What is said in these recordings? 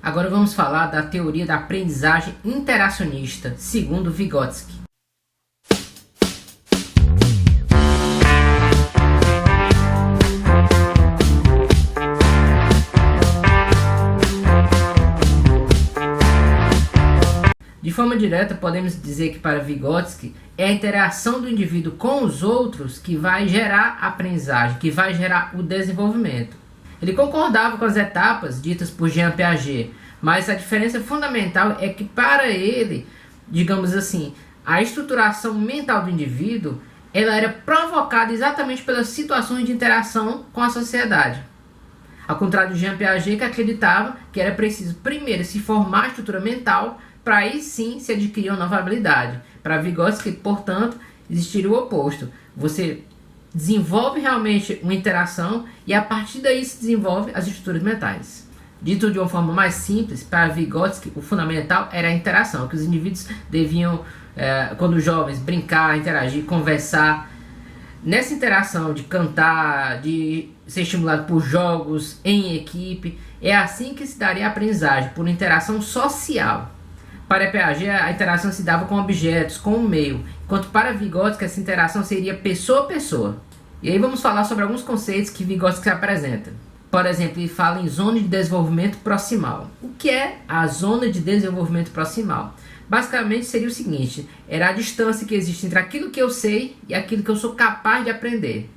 Agora vamos falar da teoria da aprendizagem interacionista, segundo Vygotsky. De forma direta, podemos dizer que para Vygotsky é a interação do indivíduo com os outros que vai gerar a aprendizagem, que vai gerar o desenvolvimento. Ele concordava com as etapas ditas por Jean Piaget, mas a diferença fundamental é que para ele, digamos assim, a estruturação mental do indivíduo ela era provocada exatamente pelas situações de interação com a sociedade. Ao contrário de Jean Piaget, que acreditava que era preciso primeiro se formar a estrutura mental para aí sim se adquirir uma nova habilidade. Para Vygotsky, portanto, existiria o oposto. Você desenvolve realmente uma interação e a partir daí se desenvolve as estruturas mentais. Dito de uma forma mais simples, para Vygotsky o fundamental era a interação, que os indivíduos deviam, quando jovens, brincar, interagir, conversar. Nessa interação de cantar, de ser estimulado por jogos em equipe, é assim que se daria a aprendizagem, por interação social. Para Piaget, a interação se dava com objetos, com o meio, enquanto para Vygotsky essa interação seria pessoa a pessoa. E aí vamos falar sobre alguns conceitos que Vygotsky apresenta. Por exemplo, ele fala em zona de desenvolvimento proximal. O que é a zona de desenvolvimento proximal? Basicamente seria o seguinte, era a distância que existe entre aquilo que eu sei e aquilo que eu sou capaz de aprender.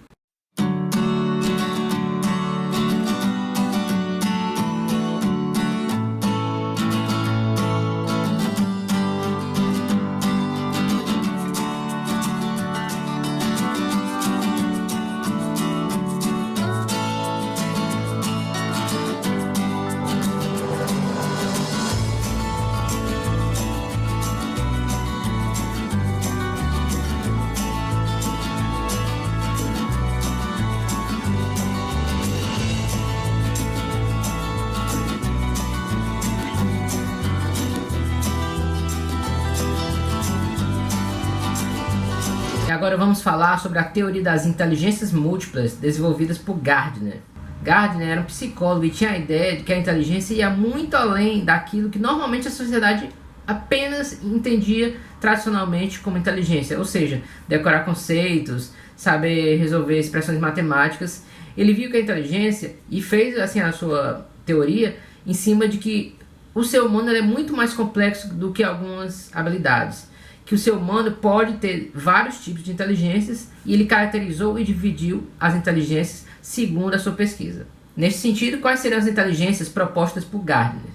E agora vamos falar sobre a teoria das inteligências múltiplas desenvolvidas por Gardner. Gardner era um psicólogo e tinha a ideia de que a inteligência ia muito além daquilo que normalmente a sociedade apenas entendia tradicionalmente como inteligência, ou seja, decorar conceitos, saber resolver expressões matemáticas. Ele viu que a inteligência e fez assim a sua teoria em cima de que o ser humano é muito mais complexo do que algumas habilidades. Que o ser humano pode ter vários tipos de inteligências e ele caracterizou e dividiu as inteligências segundo a sua pesquisa. Neste sentido, quais seriam as inteligências propostas por Gardner?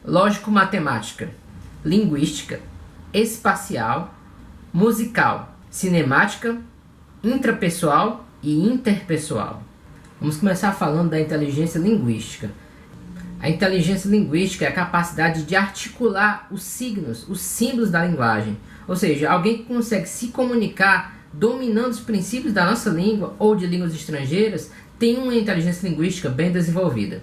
Lógico-matemática, linguística, espacial, musical, cinemática, intrapessoal e interpessoal. Vamos começar falando da inteligência linguística. A inteligência linguística é a capacidade de articular os signos, os símbolos da linguagem. Ou seja, alguém que consegue se comunicar dominando os princípios da nossa língua ou de línguas estrangeiras tem uma inteligência linguística bem desenvolvida.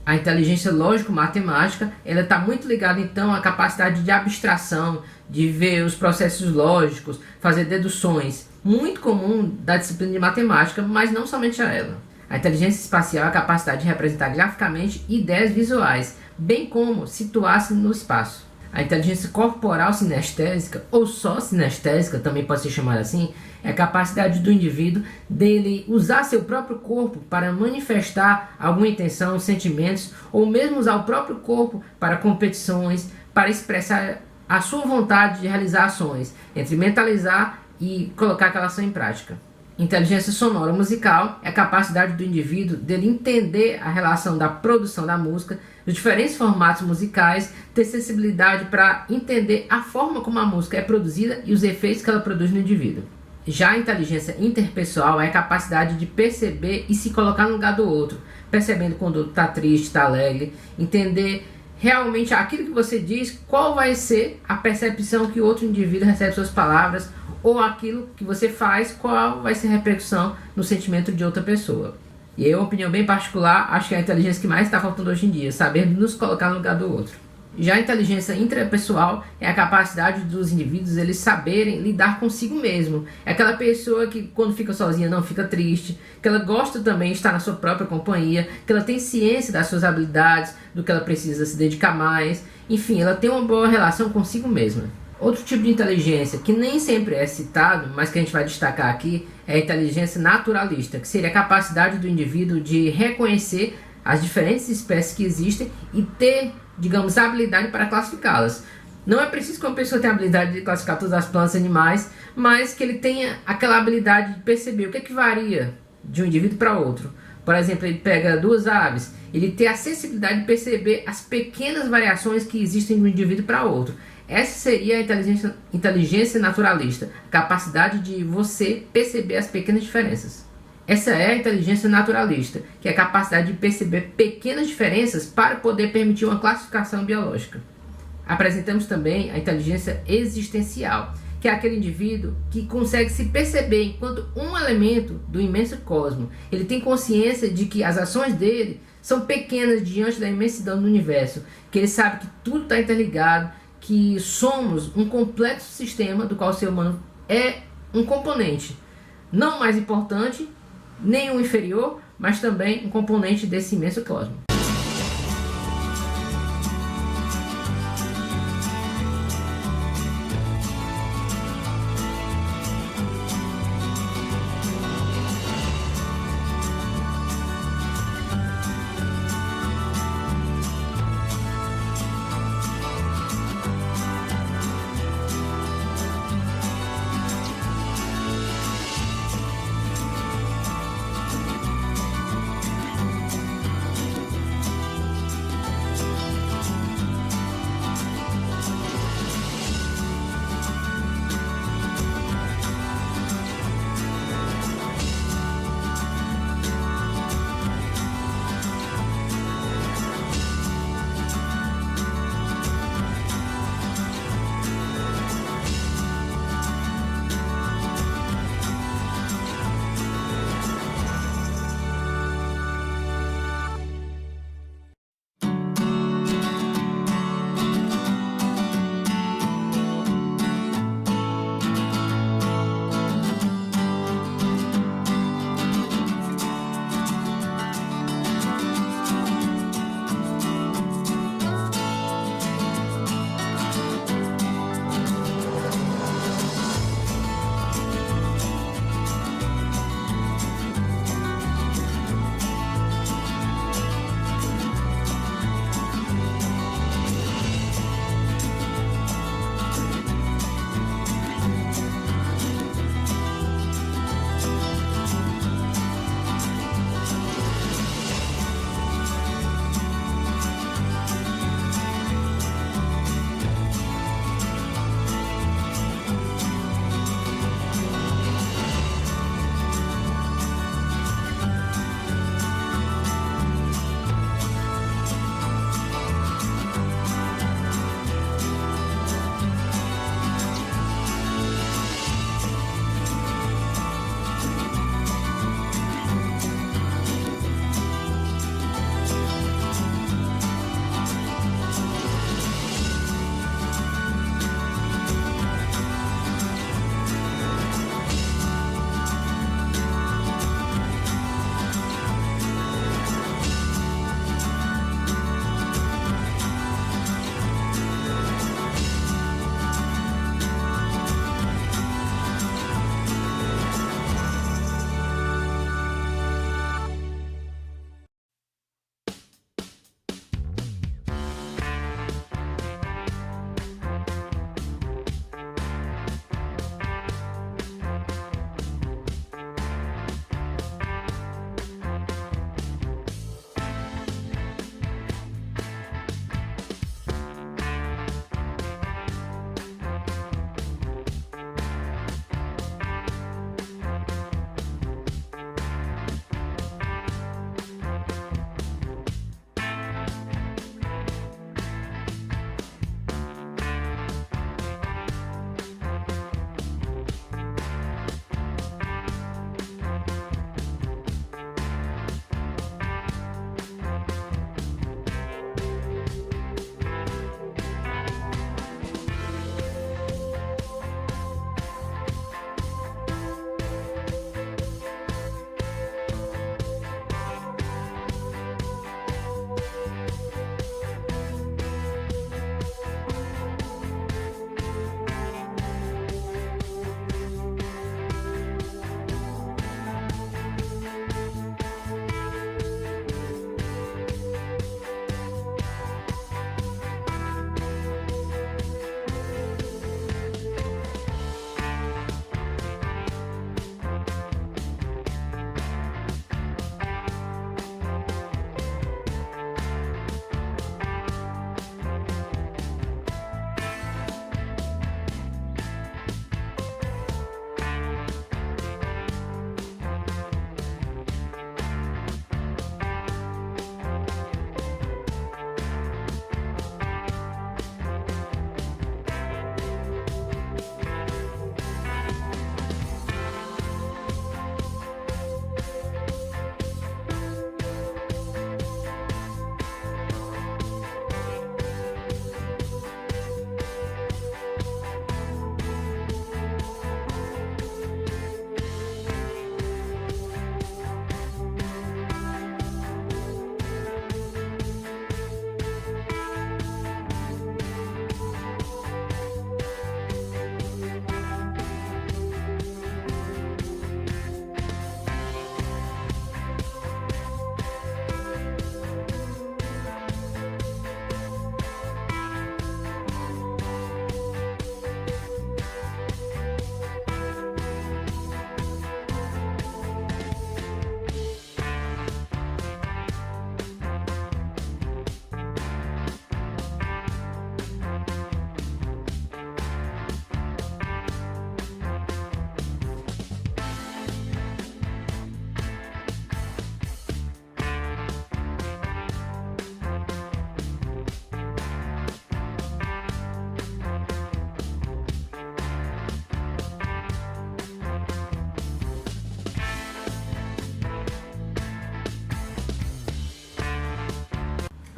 A inteligência lógico-matemática ela está muito ligada então à capacidade de abstração, de ver os processos lógicos, fazer deduções, muito comum da disciplina de matemática, mas não somente a ela. A inteligência espacial é a capacidade de representar graficamente ideias visuais, bem como situar-se no espaço. A inteligência corporal sinestésica, ou só sinestésica, também pode ser chamada assim, é a capacidade do indivíduo dele usar seu próprio corpo para manifestar alguma intenção, sentimentos, ou mesmo usar o próprio corpo para competições, para expressar a sua vontade de realizar ações, entre mentalizar e colocar aquela ação em prática. Inteligência sonora musical é a capacidade do indivíduo dele entender a relação da produção da música, dos diferentes formatos musicais, ter sensibilidade para entender a forma como a música é produzida e os efeitos que ela produz no indivíduo. Já a inteligência interpessoal é a capacidade de perceber e se colocar no lugar do outro, percebendo quando o outro está triste, está alegre, entender realmente aquilo que você diz, qual vai ser a percepção que o outro indivíduo recebe suas palavras, ou aquilo que você faz, qual vai ser a repercussão no sentimento de outra pessoa. E aí, uma opinião bem particular, acho que é a inteligência que mais está faltando hoje em dia, saber nos colocar no lugar do outro. Já a inteligência intrapessoal é a capacidade dos indivíduos eles saberem lidar consigo mesmo. É aquela pessoa que quando fica sozinha não fica triste, que ela gosta também de estar na sua própria companhia, que ela tem ciência das suas habilidades, do que ela precisa se dedicar mais. Enfim, ela tem uma boa relação consigo mesma. Outro tipo de inteligência que nem sempre é citado, mas que a gente vai destacar aqui, é a inteligência naturalista, que seria a capacidade do indivíduo de reconhecer as diferentes espécies que existem e ter, digamos, a habilidade para classificá-las. Não é preciso que uma pessoa tenha a habilidade de classificar todas as plantas e animais, mas que ele tenha aquela habilidade de perceber o que é que varia de um indivíduo para outro. Por exemplo, ele pega duas aves, ele tem a sensibilidade de perceber as pequenas variações que existem de um indivíduo para outro. Essa seria a inteligência naturalista, a capacidade de você perceber as pequenas diferenças. Essa é a inteligência naturalista, que é a capacidade de perceber pequenas diferenças para poder permitir uma classificação biológica. Apresentamos também a inteligência existencial, que é aquele indivíduo que consegue se perceber enquanto um elemento do imenso cosmos. Ele tem consciência de que as ações dele são pequenas diante da imensidão do universo, que ele sabe que tudo está interligado, que somos um complexo sistema do qual o ser humano é um componente, não mais importante, nem um inferior, mas também um componente desse imenso cosmos.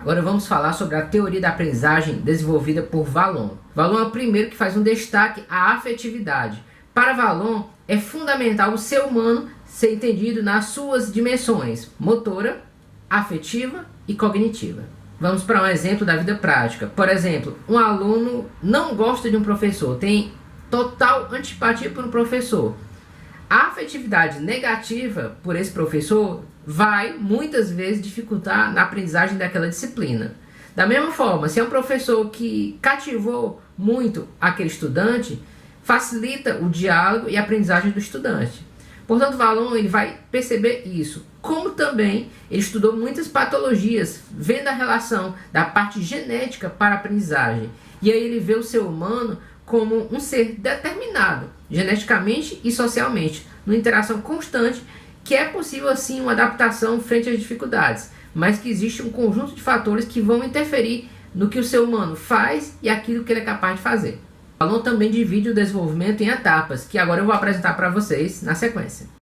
Agora vamos falar sobre a teoria da aprendizagem desenvolvida por Vallon. Vallon é o primeiro que faz um destaque à afetividade. Para Vallon, é fundamental o ser humano ser entendido nas suas dimensões motora, afetiva e cognitiva. Vamos para um exemplo da vida prática. Por exemplo, um aluno não gosta de um professor, tem total antipatia por um professor. A afetividade negativa por esse professor vai muitas vezes dificultar na aprendizagem daquela disciplina. Da mesma forma, se é um professor que cativou muito aquele estudante, facilita o diálogo e a aprendizagem do estudante. Portanto, Vallon ele vai perceber isso. Como também ele estudou muitas patologias, vendo a relação da parte genética para a aprendizagem. E aí ele vê o ser humano como um ser determinado, geneticamente e socialmente, numa interação constante, que é possível assim uma adaptação frente às dificuldades, mas que existe um conjunto de fatores que vão interferir no que o ser humano faz e aquilo que ele é capaz de fazer. Vallon também divide o desenvolvimento em etapas, que agora eu vou apresentar para vocês na sequência.